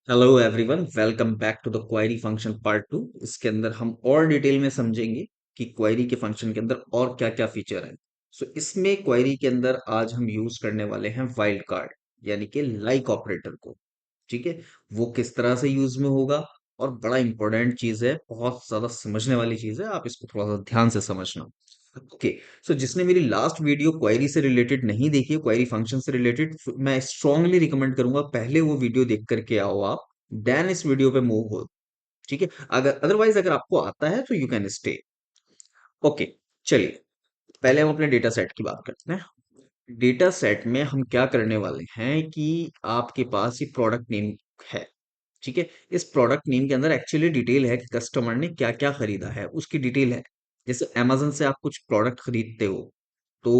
Hello everyone, welcome back to the query function part two. इसके अंदर हम और डिटेल में समझेंगे कि क्वेरी के फंक्शन के अंदर और क्या क्या फीचर है। इसमें क्वेरी के अंदर आज हम यूज करने वाले हैं वाइल्ड कार्ड, यानी कि लाइक ऑपरेटर को। ठीक है, वो किस तरह से यूज में होगा और बड़ा इंपॉर्टेंट चीज है, बहुत ज्यादा समझने वाली चीज है, आप इसको थोड़ा सा ध्यान से समझना। ओके। जिसने मेरी लास्ट वीडियो क्वेरी से रिलेटेड नहीं देखी है, क्वेरी फंक्शन से रिलेटेड, मैं स्ट्रांगली रिकमेंड करूंगा पहले वो वीडियो देख करके आओ आप, देन इस वीडियो पे मूव हो। ठीक है, अगर अदरवाइज अगर आपको आता है तो यू कैन स्टे। ओके, चलिए पहले हम अपने डेटा सेट की बात करते हैं। डेटा सेट में हम क्या करने वाले हैं कि आपके पास ये प्रोडक्ट नेम है। ठीक है, इस प्रोडक्ट नेम के अंदर एक्चुअली डिटेल है कि कस्टमर ने क्या क्या खरीदा है, उसकी डिटेल है। जैसे अमेजन से आप कुछ प्रोडक्ट खरीदते हो तो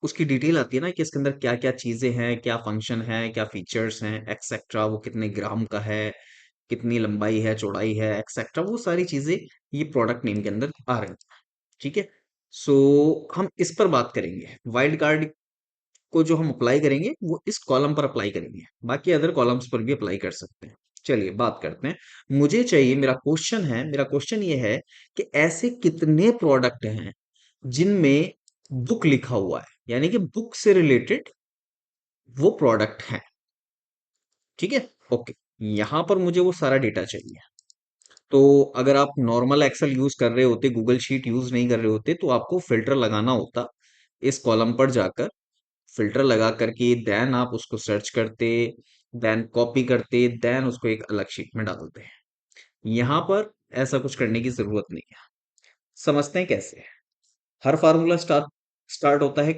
उसकी डिटेल आती है ना कि इसके अंदर क्या क्या चीजें हैं, क्या फंक्शन है, क्या फीचर्स हैं, एक्सेट्रा, वो कितने ग्राम का है, कितनी लंबाई है, चौड़ाई है, एक्सेट्रा, वो सारी चीजें ये प्रोडक्ट नेम के अंदर आ रही हैं। ठीक है, सो हम इस पर बात करेंगे। वाइल्ड कार्ड को जो हम अप्लाई करेंगे वो इस कॉलम पर अप्लाई करेंगे, बाकी अदर कॉलम्स पर भी अप्लाई कर सकते हैं। चलिए बात करते हैं। मुझे चाहिए, मेरा क्वेश्चन ये है कि ऐसे कितने प्रोडक्ट हैं जिनमें बुक लिखा हुआ है, यानी कि बुक से रिलेटेड वो प्रोडक्ट हैं। ठीक है, ओके। यहां पर मुझे वो सारा डेटा चाहिए। तो अगर आप नॉर्मल एक्सेल यूज कर रहे होते, गूगल शीट यूज नहीं कर रहे होते, तो आपको फिल्टर लगाना होता। इस कॉलम पर जाकर फिल्टर लगा करके देन आप उसको सर्च करते, देन कॉपी करते, देन उसको एक अलग शीट में डालते हैं। यहां पर ऐसा कुछ करने की जरूरत नहीं है। समझते हैं कैसे। हर फार्मूला स्टार्ट स्टार्ट होता है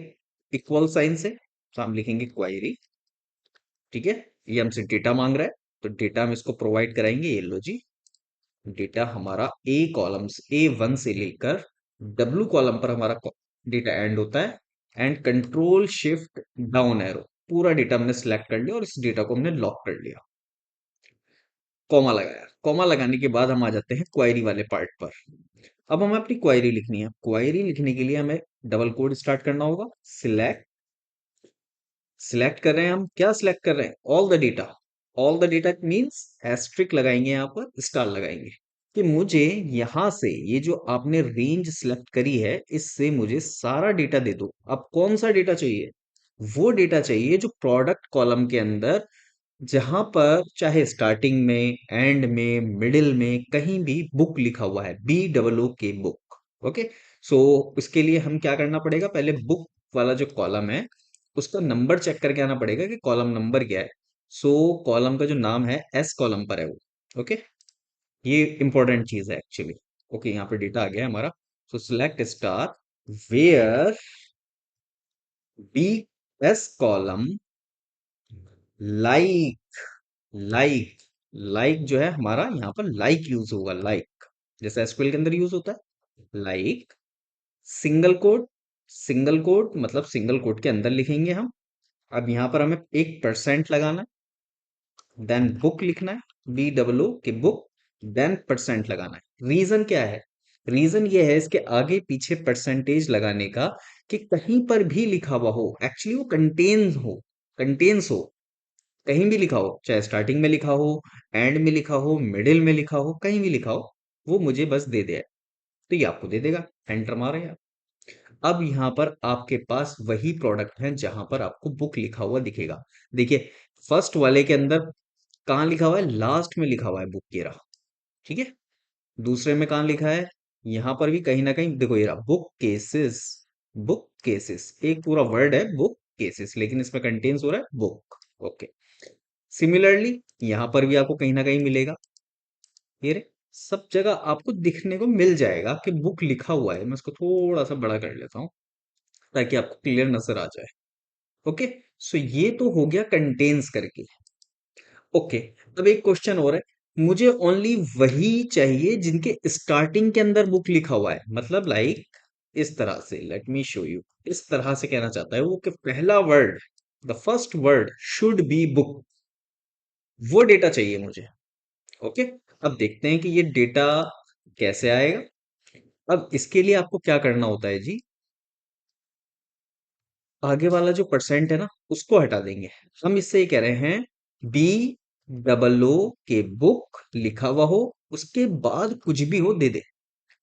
इक्वल साइन से, तो हम लिखेंगे क्वायरी। ठीक है, ये हमसे डेटा मांग रहा है, तो डेटा हम इसको प्रोवाइड कराएंगे। ये लो जी, डेटा हमारा ए कॉलम्स A1 से लेकर W कॉलम पर हमारा डेटा एंड होता है। And control shift down arrow, पूरा डेटा हमने सिलेक्ट कर लिया और इस डेटा को हमने लॉक कर लिया। कॉमा लगाया, कॉमा लगाने के बाद हम आ जाते हैं क्वेरी वाले पार्ट पर। अब हमें अपनी क्वेरी लिखनी है। क्वेरी लिखने के लिए हमें डबल कोड स्टार्ट करना होगा। सिलेक्ट, सिलेक्ट कर रहे हैं हम, क्या सिलेक्ट कर रहे हैं? All the data. All the data means asterisk लगाएंगे, यहाँ पर स्टार लगाएंगे कि मुझे यहां से ये जो आपने रेंज सिलेक्ट करी है, इससे मुझे सारा डेटा दे दो। अब कौन सा डेटा चाहिए? वो डेटा चाहिए जो प्रोडक्ट कॉलम के अंदर, जहां पर चाहे स्टार्टिंग में, एंड में, मिडिल में, कहीं भी बुक लिखा हुआ है, BOOK बुक। ओके, सो इसके लिए हम क्या करना पड़ेगा? पहले बुक वाला जो कॉलम है उसका नंबर चेक करके आना पड़ेगा कि कॉलम नंबर क्या है। सो कॉलम का जो नाम है S कॉलम पर है वो। ओके, ये इंपॉर्टेंट चीज है एक्चुअली। ओके, यहाँ पे डेटा आ गया है हमारा। So select star where B S column like, like, like जो है हमारा यहाँ पर लाइक यूज होगा। लाइक जैसे एसक्यूएल के अंदर यूज होता है। Like single quote, single quote मतलब सिंगल कोट के अंदर लिखेंगे हम। अब यहाँ पर हमें 1% लगाना है, देन बुक लिखना है, BOOK के बुक, देन परसेंट लगाना है। रीजन क्या है? रीजन ये है इसके आगे पीछे परसेंटेज लगाने का, कि कहीं पर भी लिखा हुआ हो, एक्चुअली वो कंटेन्स हो, कंटेन्स हो, कहीं भी लिखा हो, चाहे स्टार्टिंग में लिखा हो, एंड में लिखा हो, मिडिल में लिखा हो, कहीं भी लिखा हो, वो मुझे बस दे दे। तो ये आपको दे देगा। एंटर मारे आप। अब यहाँ पर आपके पास वही प्रोडक्ट है जहां पर आपको बुक लिखा हुआ दिखेगा। देखिए, फर्स्ट वाले के अंदर कहाँ लिखा हुआ है? लास्ट में लिखा हुआ है बुक, ये रहा। ठीक है, दूसरे में कहाँ लिखा है? यहाँ पर भी कहीं ना कहीं देखो, ये रहा बुक केसेस। बुक केसेस एक पूरा वर्ड है, बुक केसेस, लेकिन इसमें कंटेन्स हो रहा है बुक। ओके, सिमिलरली यहाँ पर भी आपको कहीं ना कहीं मिलेगा। ये रे, सब जगह आपको दिखने को मिल जाएगा कि बुक लिखा हुआ है। मैं इसको थोड़ा सा बड़ा कर लेता हूँ ताकि आपको क्लियर नजर आ जाए। ओके, सो ये तो हो गया कंटेन्स करके। ओके, अब एक क्वेश्चन और है। मुझे ओनली वही चाहिए जिनके स्टार्टिंग के अंदर बुक लिखा हुआ है, मतलब लाइक इस तरह से, लेट मी शो यू। इस तरह से कहना चाहता है वो कि पहला word, the first word should be book, वो डेटा चाहिए मुझे। ओके, अब देखते हैं कि ये डेटा कैसे आएगा। अब इसके लिए आपको क्या करना होता है जी? आगे वाला जो परसेंट है ना, उसको हटा देंगे। हम इससे ये कह रहे हैं डबल ओ के बुक लिखा हुआ हो, उसके बाद कुछ भी हो दे दे।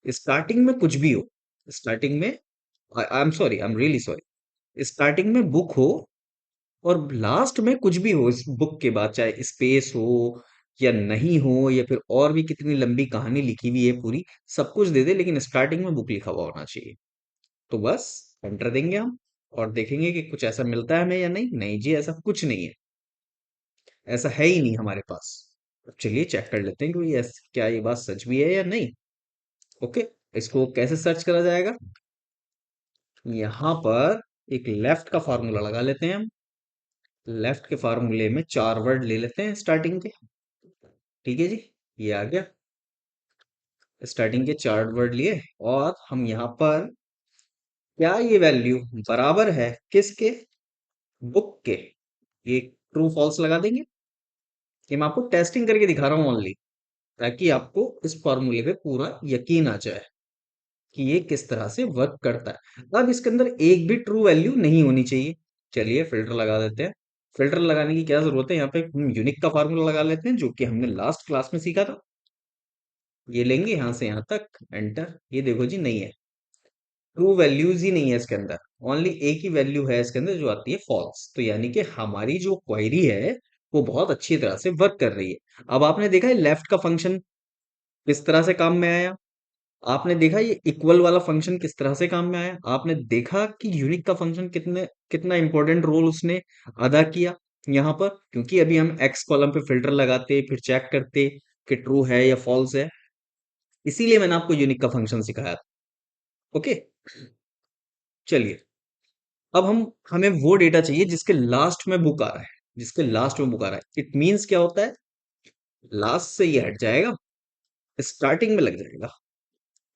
स्टार्टिंग में कुछ भी हो, स्टार्टिंग में, I am sorry, I am really sorry, starting में बुक हो और लास्ट में कुछ भी हो इस बुक के बाद, चाहे स्पेस हो या नहीं हो, या फिर और भी कितनी लंबी कहानी लिखी हुई है पूरी, सब कुछ दे दे लेकिन स्टार्टिंग में बुक लिखा हुआ होना चाहिए। तो बस एंटर देंगे हम और देखेंगे कि कुछ ऐसा मिलता है हमें या नहीं। नहीं जी, ऐसा कुछ नहीं है, ऐसा है ही नहीं हमारे पास। अब चलिए चेक कर लेते हैं कि क्या ये बात सच भी है या नहीं। ओके, इसको कैसे सर्च करा जाएगा? यहाँ पर एक लेफ्ट का फार्मूला लगा लेते हैं हम। लेफ्ट के फार्मूले में 4 वर्ड ले लेते हैं स्टार्टिंग के। ठीक है जी, ये आ गया। स्टार्टिंग के 4 वर्ड लिए और हम यहाँ पर, क्या ये वैल्यू बराबर है किसके? बुक के। ये ट्रू फॉल्स लगा देंगे। ये मैं आपको टेस्टिंग करके दिखा रहा हूँ ओनली, ताकि आपको इस फॉर्मूले पे पूरा यकीन आ जाए कि ये किस तरह से वर्क करता है। अब इसके अंदर एक भी ट्रू वैल्यू नहीं होनी चाहिए। चलिए फिल्टर लगा देते हैं। फिल्टर लगाने की क्या जरूरत है, यहाँ पे हम यूनिक का फार्मूला लगा लेते हैं जो कि हमने लास्ट क्लास में सीखा था। ये लेंगे यहाँ से यहाँ तक, एंटर। ये देखो जी, नहीं है, ट्रू वैल्यूज ही नहीं है इसके अंदर। ओनली एक ही वैल्यू है इसके अंदर जो आती है फॉल्स। तो यानी कि हमारी जो क्वेरी है वो बहुत अच्छी तरह से वर्क कर रही है। अब आपने देखा है लेफ्ट का फंक्शन किस तरह से काम में आया, आपने देखा ये इक्वल वाला फंक्शन किस तरह से काम में आया, आपने देखा कि यूनिक का फंक्शन कितने कितना इंपॉर्टेंट रोल उसने अदा किया यहाँ पर। क्योंकि अभी हम एक्स कॉलम पे फिल्टर लगाते फिर चेक करते कि ट्रू है या फॉल्स है, इसीलिए मैंने आपको यूनिक का फंक्शन सिखाया था। ओके, चलिए अब हमें वो डेटा चाहिए जिसके लास्ट में बुक आ रहा है। जिसके लास्ट में बुक आ रहा है, इट मींस क्या होता है, लास्ट से ये हट जाएगा, स्टार्टिंग में लग जाएगा।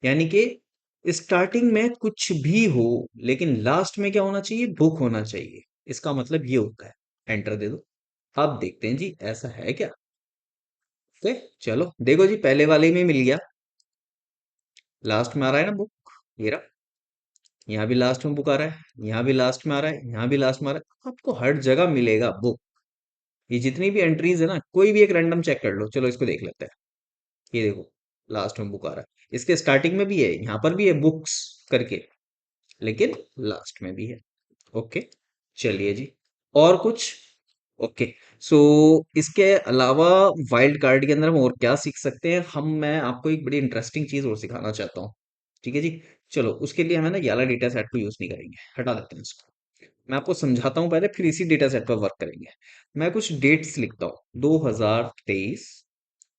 यानी कि स्टार्टिंग में कुछ भी हो लेकिन लास्ट में क्या होना चाहिए, बुक होना चाहिए। इसका मतलब ये होता है। एंटर दे दो। अब देखते हैं जी ऐसा है क्या। ओके, चलो देखो जी, पहले वाले में मिल गया, लास्ट में आ रहा है ना बुक। ये रहा, यहाँ भी लास्ट में बुक आ रहा है, यहाँ भी लास्ट में आ रहा है, यहाँ भी लास्ट में आ रहा है, आपको हर जगह मिलेगा बुक। ये जितनी भी एंट्रीज है ना, कोई भी एक रैंडम चेक कर लो। चलो इसको देख लेते हैं। ये देखो, लास्ट में बुक आ रहा है, इसके स्टार्टिंग में भी है, यहाँ पर भी है बुक्स करके, लेकिन लास्ट में भी है। ओके, चलिए जी, और कुछ? ओके, सो इसके अलावा वाइल्ड कार्ड के अंदर हम और क्या सीख सकते हैं हम, मैं आपको एक बड़ी इंटरेस्टिंग चीज और सिखाना चाहता हूँ। ठीक है जी, चलो उसके लिए हमें ना ये वाला डेटा सेट को यूज नहीं करेंगे, हटा देते हैं इसको। मैं आपको समझाता हूँ पहले, फिर इसी डेटा सेट पर वर्क करेंगे। मैं कुछ डेट्स लिखता हूँ, 2023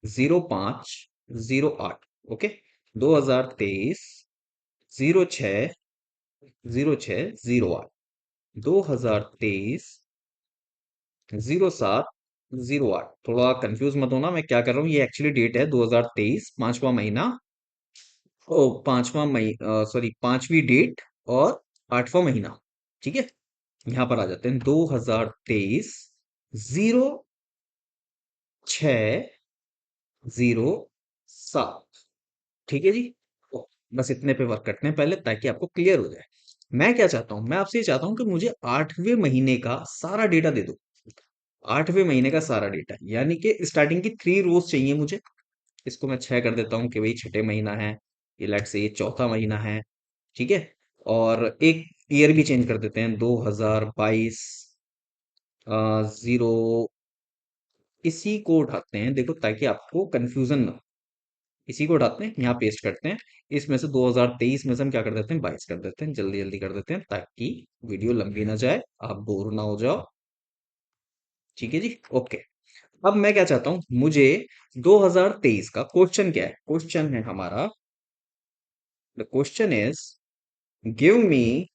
05 08। ओके, 2023 06 06 08, 2023 07 08। थोड़ा कंफ्यूज मत होना मैं क्या कर रहा हूँ, ये एक्चुअली डेट है 2023 5वां महीना, ओ 5वां मई, सॉरी 5वीं डेट और 8वां महीना। ठीक है, यहाँ पर आ जाते हैं 2023 06 07। ठीक है जी, ओ, बस इतने पे वर्क करते हैं पहले ताकि आपको क्लियर हो जाए। मैं क्या चाहता हूँ, मैं आपसे ये चाहता हूँ कि मुझे 8वें महीने का सारा डेटा दे दो। 8वें महीने का सारा डेटा, यानी कि स्टार्टिंग की 3 रोज चाहिए मुझे। इसको मैं 6 कर देता हूँ कि भाई छठे महीना है, ये लेट से ये चौथा महीना है। ठीक है, और एक ईयर भी चेंज कर देते हैं, 2022 जीरो। इसी को उठाते हैं देखो, ताकि आपको कंफ्यूजन ना हो। इसी को उठाते हैं, यहाँ पेस्ट करते हैं। इसमें से 2023 में से हम क्या कर देते हैं, 22 कर देते हैं, जल्दी जल्दी कर देते हैं ताकि वीडियो लंबी ना जाए, आप बोर ना हो जाओ। ठीक है जी, ओके। अब मैं क्या चाहता हूं, मुझे 2023 का क्वेश्चन क्या है, क्वेश्चन है हमारा, the question is give me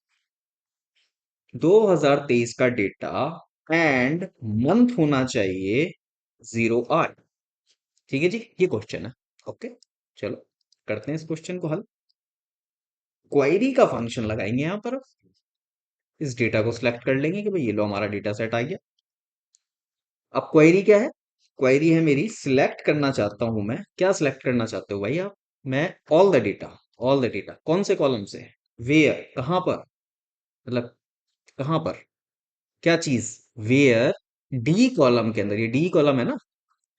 2023 का डेटा एंड मंथ होना चाहिए 08। ठीक है जी, ये क्वेश्चन है। ओके, चलो करते हैं इस क्वेश्चन को हल। क्वेरी का फंक्शन लगाएंगे यहां पर, इस डेटा को सिलेक्ट कर लेंगे कि भाई ये लो हमारा डेटा सेट आ गया। अब क्वेरी क्या है, क्वेरी है मेरी, सिलेक्ट करना चाहता हूं मैं, क्या सिलेक्ट करना चाहते हो भाई आप? मैं all the data, all the data कौन से कॉलम से, वेयर कहां पर, मतलब कहां पर, क्या चीज, वेयर डी कॉलम के अंदर, ये डी कॉलम है ना,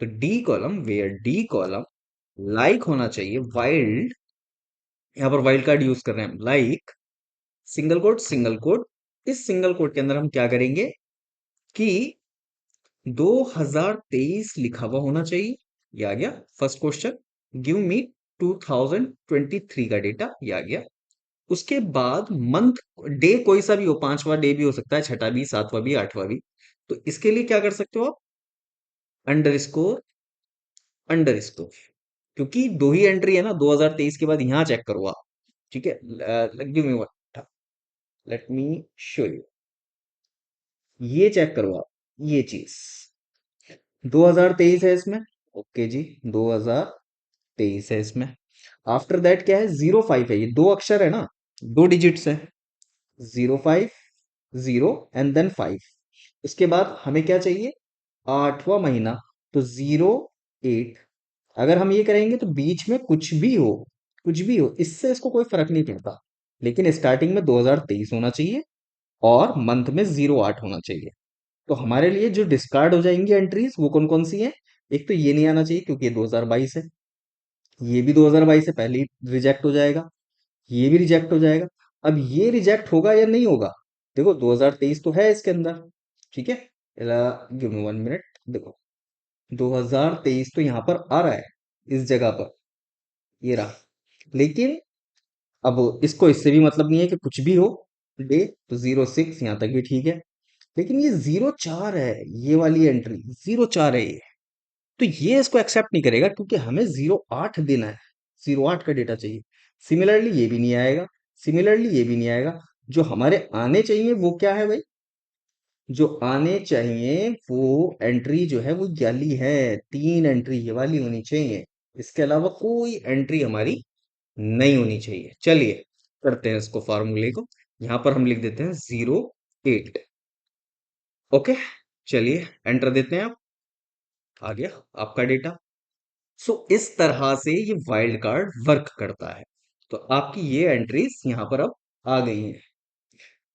तो D column, where D column like होना चाहिए वाइल्ड, यहाँ पर वाइल्ड कार्ड यूज कर रहे हैं हम, लाइक सिंगल कोट। इस सिंगल कोट के अंदर हम क्या करेंगे कि 2023 लिखा हुआ होना चाहिए। ये आ गया फर्स्ट क्वेश्चन। गिव मी 2023 का डेटा, ये आ गया। उसके बाद मंथ, डे कोई सा भी हो, पांचवा डे भी हो सकता है, छठा भी, सातवां भी, आठवां भी। तो इसके लिए क्या कर सकते हो आप, अंडर स्कोर, अंडर स्कोर, क्योंकि दो ही एंट्री है ना 2023 के बाद, यहां चेक करो आप। ठीक है, give me one, let me show you. ये चेक करो आप, ये चीज 2023 है इसमें। ओके जी, 2023 है इसमें। आफ्टर दैट क्या है, 05 है, ये दो अक्षर है ना, दो डिजिट्स है, 05, 0 एंड देन 5। उसके बाद हमें क्या चाहिए, आठवां महीना, तो 08। अगर हम ये करेंगे तो बीच में कुछ भी हो, कुछ भी हो, इससे इसको कोई फर्क नहीं पड़ता, लेकिन स्टार्टिंग में 2023 होना चाहिए और मंथ में 08 होना चाहिए। तो हमारे लिए जो डिस्कार्ड हो जाएंगी एंट्रीज वो कौन कौन सी हैं, एक तो ये नहीं आना चाहिए क्योंकि ये 2022 है, ये भी 2022 से पहले ही रिजेक्ट हो जाएगा, ये भी रिजेक्ट हो जाएगा। अब ये रिजेक्ट होगा या नहीं होगा, देखो 2023 तो है इसके अंदर, ठीक है, गिव मी वन मिनट, देखो 2023 तो यहाँ पर आ रहा है इस जगह पर, ये रहा। लेकिन अब इसको इससे भी मतलब नहीं है कि कुछ भी हो डे, तो 06 यहाँ तक भी ठीक है। लेकिन ये 04 है, ये वाली एंट्री 04 है ये, तो ये इसको एक्सेप्ट नहीं करेगा क्योंकि हमें 08 देना है, 08 का डेटा चाहिए। सिमिलरली ये भी नहीं आएगा, सिमिलरली ये भी नहीं आएगा। जो हमारे आने चाहिए वो क्या है भाई, जो आने चाहिए वो एंट्री जो है वो वाली है, तीन एंट्री ये वाली होनी चाहिए, इसके अलावा कोई एंट्री हमारी नहीं होनी चाहिए। चलिए करते हैं इसको, फार्मूले को यहां पर हम लिख देते हैं 08। ओके, चलिए एंटर देते हैं आप, आ गया आपका डेटा। सो इस तरह से ये वाइल्ड कार्ड वर्क करता है। तो आपकी ये एंट्रीज यहां पर अब आ गई हैं।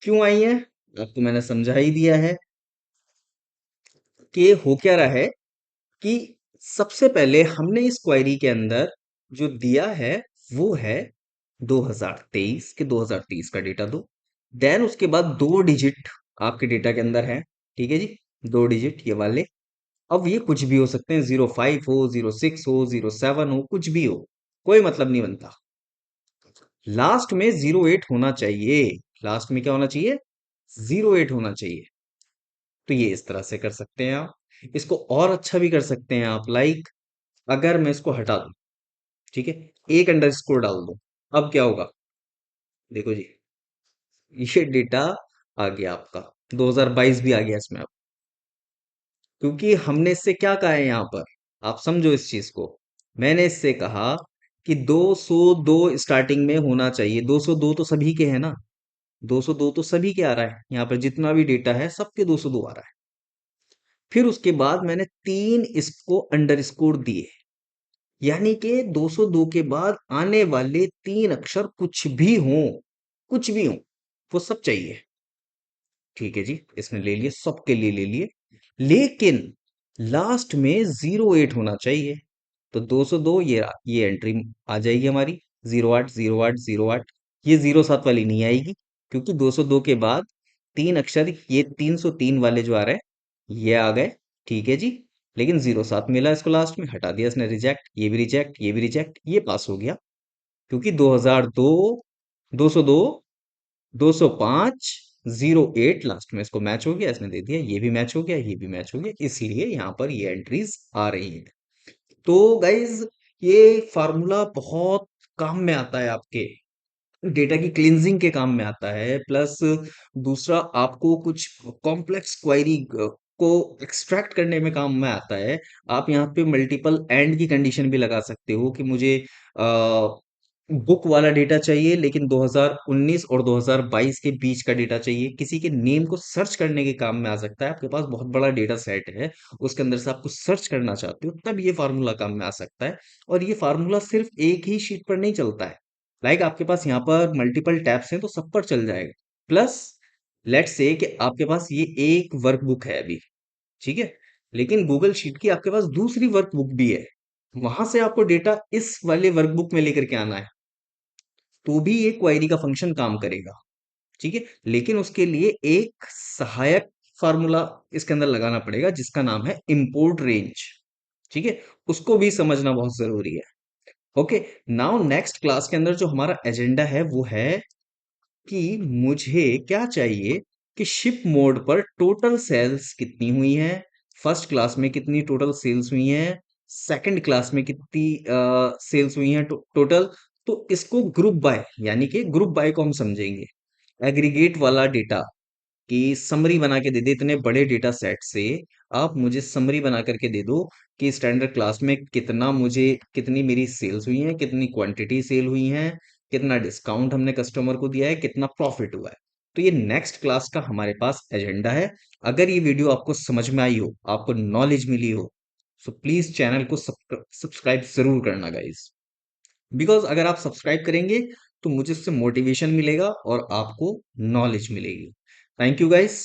क्यों आई हैं, आपको मैंने समझा ही दिया है कि हो क्या रहा है कि सबसे पहले हमने इस क्वेरी के अंदर जो दिया है वो है 2023 के, 2023 का डेटा दो। देन उसके बाद दो डिजिट आपके डेटा के अंदर है, ठीक है जी, दो डिजिट ये वाले। अब ये कुछ भी हो सकते हैं, 05 हो, 06 हो, 07 हो, कुछ भी हो, कोई मतलब नहीं बनता। लास्ट में 08 होना चाहिए, लास्ट में क्या होना चाहिए, 08 होना चाहिए। तो ये इस तरह से कर सकते हैं आप। इसको और अच्छा भी कर सकते हैं आप, लाइक अगर मैं इसको हटा दूं, ठीक है, एक अंडरस्कोर डाल दूं, अब क्या होगा, देखो जी, ये डेटा आ गया आपका, 2022 भी आ गया इसमें अब। क्योंकि हमने इससे क्या कहा है यहाँ पर, आप समझो इस चीज को। मैंने इससे कहा कि 202 स्टार्टिंग में होना चाहिए, 202 तो सभी के है ना, 202 तो सभी के आ रहा है, यहाँ पर जितना भी डेटा है सबके 202 आ रहा है। फिर उसके बाद मैंने तीन इसको अंडरस्कोर दिए, यानी कि 202 के बाद आने वाले तीन अक्षर कुछ भी हों, कुछ भी हों, वो सब चाहिए। ठीक है जी, इसने ले लिए, सबके लिए ले लिए, लेकिन लास्ट में 08 होना चाहिए। तो 202, ये एंट्री आ जाएगी हमारी, 08, 08, 08। ये 07 वाली नहीं आएगी क्योंकि 202 के बाद तीन अक्षर, ये 303 वाले जो आ रहे हैं ये आ गए, ठीक है जी। लेकिन 07 मिला इसको, लास्ट में हटा दिया इसने, रिजेक्ट, ये भी रिजेक्ट, ये भी रिजेक्ट, ये पास हो गया क्योंकि 2002, 202, 205, 08 लास्ट में इसको मैच हो गया, इसने दे दिया, ये भी मैच हो गया, ये भी मैच हो गया, इसलिए यहाँ पर ये एंट्रीज आ रही हैं। तो गाइज ये फार्मूला बहुत काम में आता है आपके, डेटा की क्लींजिंग के काम में आता है, प्लस दूसरा आपको कुछ कॉम्प्लेक्स क्वेरी को एक्सट्रैक्ट करने में काम में आता है। आप यहाँ पे मल्टीपल एंड की कंडीशन भी लगा सकते हो कि मुझे बुक वाला डेटा चाहिए लेकिन 2019 और 2022 के बीच का डेटा चाहिए, किसी के नेम को सर्च करने के काम में आ सकता है। आपके पास बहुत बड़ा डेटा सेट है, उसके अंदर से आपको सर्च करना चाहते हो, तब ये फार्मूला काम में आ सकता है। और ये फार्मूला सिर्फ एक ही शीट पर नहीं चलता है, लाइक आपके पास यहाँ पर मल्टीपल टैब्स हैं तो सब पर चल जाएगा। प्लस लेट्स से कि आपके पास ये एक वर्कबुक है अभी, ठीक है, लेकिन गूगल शीट की आपके पास दूसरी वर्कबुक भी है, वहां से आपको डेटा इस वाले वर्कबुक में लेकर के आना है, तो भी ये क्वेरी का फंक्शन काम करेगा। ठीक है, लेकिन उसके लिए एक सहायक फार्मूला इसके अंदर लगाना पड़ेगा जिसका नाम है इंपोर्ट रेंज। ठीक है, उसको भी समझना बहुत जरूरी है। ओके, नाउ नेक्स्ट क्लास के अंदर जो हमारा एजेंडा है वो है कि मुझे क्या चाहिए कि शिप मोड पर टोटल सेल्स कितनी हुई हैं, फर्स्ट क्लास में कितनी टोटल सेल्स हुई हैं, सेकंड क्लास में कितनी सेल्स हुई हैं टोटल। तो इसको ग्रुप बाय, यानी कि ग्रुप बाय को हम समझेंगे एग्रीगेट वाला डेटा, कि समरी बना के दे दे इतने बड़े डेटा सेट से। आप मुझे समरी बना करके दे दो कि स्टैंडर्ड क्लास में कितना मुझे, कितनी मेरी सेल्स हुई हैं, कितनी क्वांटिटी सेल हुई हैं, कितना डिस्काउंट हमने कस्टमर को दिया है, कितना प्रॉफिट हुआ है। तो ये नेक्स्ट क्लास का हमारे पास एजेंडा है। अगर ये वीडियो आपको समझ में आई हो, आपको नॉलेज मिली हो, तो प्लीज चैनल को सब्सक्राइब जरूर करना गाइज। बिकॉज अगर आप सब्सक्राइब करेंगे तो मुझे उससे मोटिवेशन मिलेगा और आपको नॉलेज मिलेगी। Thank you guys.